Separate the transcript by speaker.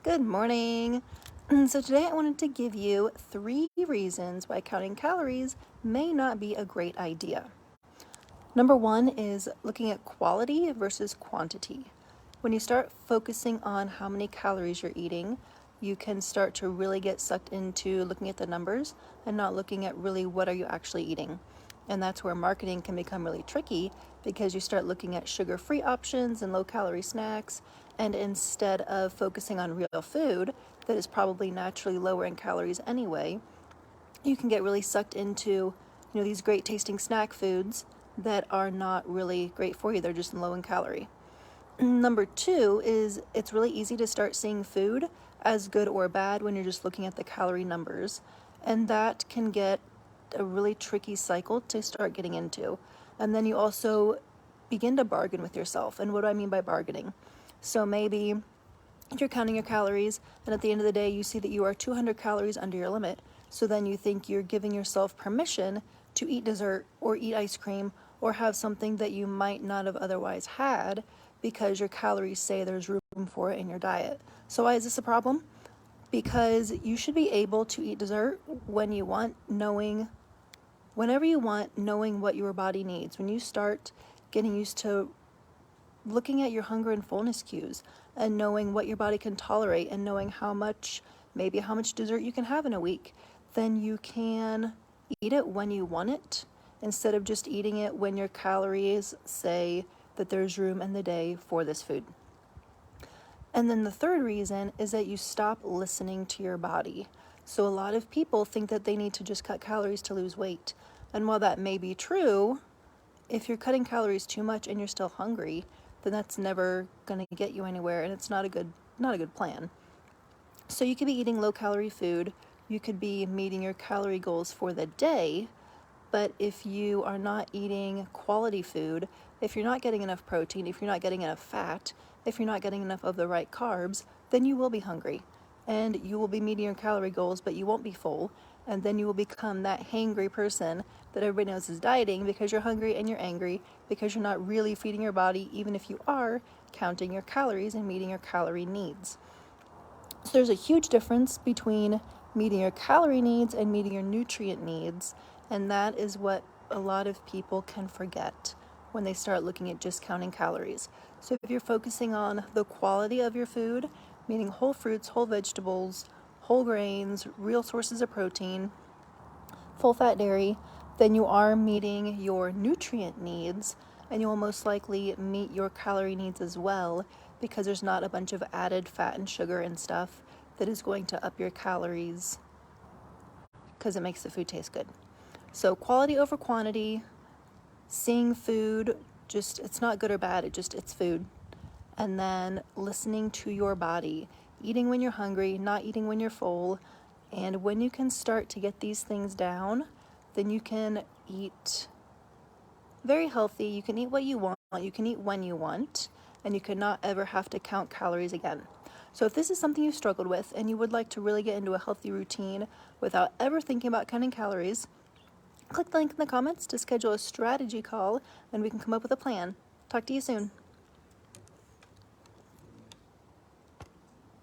Speaker 1: Good morning. So today I wanted to give you 3 reasons why counting calories may not be a great idea. Number 1 is looking at quality versus quantity. When you start focusing on how many calories you're eating, you can start to really get sucked into looking at the numbers and not looking at really what are you actually eating. And that's where marketing can become really tricky because you start looking at sugar-free options and low-calorie snacks, and instead of focusing on real food that is probably naturally lower in calories anyway, you can get really sucked into, these great tasting snack foods that are not really great for you. They're just low in calorie. Number 2 is it's really easy to start seeing food as good or bad when you're just looking at the calorie numbers. And that can get a really tricky cycle to start getting into. And then you also begin to bargain with yourself. And what do I mean by bargaining? So maybe you're counting your calories, and at the end of the day, you see that you are 200 calories under your limit. So then you think you're giving yourself permission to eat dessert or eat ice cream or have something that you might not have otherwise had because your calories say there's room for it in your diet. So why is this a problem? Because you should be able to eat dessert when you want, whenever you want, knowing what your body needs. When you start getting used to looking at your hunger and fullness cues and knowing what your body can tolerate and knowing how much dessert you can have in a week, then you can eat it when you want it instead of just eating it when your calories say that there's room in the day for this food. And then the third reason is that you stop listening to your body. So a lot of people think that they need to just cut calories to lose weight. And while that may be true, if you're cutting calories too much and you're still hungry, then that's never going to get you anywhere, and it's not a good plan. So you could be eating low-calorie food, you could be meeting your calorie goals for the day, but if you are not eating quality food, if you're not getting enough protein, if you're not getting enough fat, if you're not getting enough of the right carbs, then you will be hungry. And you will be meeting your calorie goals, but you won't be full. And then you will become that hangry person that everybody knows is dieting because you're hungry and you're angry because you're not really feeding your body, even if you are counting your calories and meeting your calorie needs. So there's a huge difference between meeting your calorie needs and meeting your nutrient needs. And that is what a lot of people can forget when they start looking at just counting calories. So if you're focusing on the quality of your food, meaning whole fruits, whole vegetables, whole grains, real sources of protein, full fat dairy, then you are meeting your nutrient needs, and you will most likely meet your calorie needs as well, because there's not a bunch of added fat and sugar and stuff that is going to up your calories because it makes the food taste good. So quality over quantity, seeing food, just it's not good or bad, it's food. And then listening to your body, eating when you're hungry, not eating when you're full. And when you can start to get these things down, then you can eat very healthy. You can eat what you want, you can eat when you want, and you can not ever have to count calories again. So if this is something you've struggled with and you would like to really get into a healthy routine without ever thinking about counting calories, click the link in the comments to schedule a strategy call and we can come up with a plan. Talk to you soon.